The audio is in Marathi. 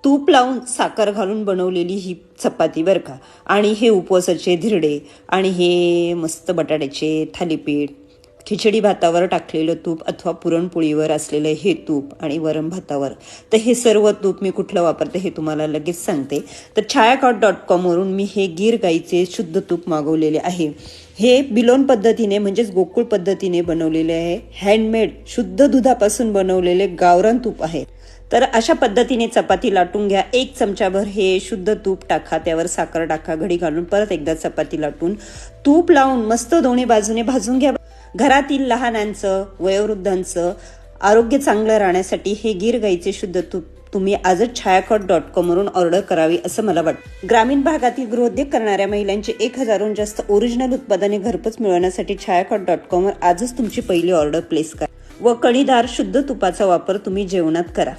तूप लावून साखर घालून बनवलेली ही चपाती बरं का. आणि हे उपवासाचे धिरडे आणि हे मस्त बटाट्याचे थालीपीठ, खिचडी भातावर टाकलेलं तूप अथवा पुरणपोळीवर असलेलं हे तूप आणि वरण भातावर. तर हे सर्व तूप मी कुठलं वापरते हे तुम्हाला लगेच सांगते. तर छायाकॉट.com वरून मी हे गीर गाईचे शुद्ध तूप मागवलेले आहे. हे बिलोन पद्धतीने म्हणजेच गोकुळ पद्धतीने बनवलेले आहे. हँडमेड शुद्ध दुधापासून बनवलेले गावरान तूप आहे. तर अशा पद्धतीने चपाती लाटून घ्या. 1 चमचाभर हे शुद्ध तूप टाका, त्यावर साखर टाका, घडी घालून परत एकदा चपाती लाटून तूप लावून मस्त दोन्ही बाजूने भाजून घ्या. घरातील लहानांचं वयोवृद्धांचं आरोग्य चांगलं राहण्यासाठी हे गीर गाईचे शुद्ध तूप तुम्ही आजच छायाकॉट.com वरून ऑर्डर करावी असं मला वाटतं. ग्रामीण भागातील गृहोद्योग करणाऱ्या महिलांचे 1000हून जास्त ओरिजिनल उत्पादने घरपोच मिळवण्यासाठी छायाकॉट.com वर आजच तुमची पहिली ऑर्डर प्लेस करा व कणीदार शुद्ध तुपाचा वापर तुम्ही जेवणात करा.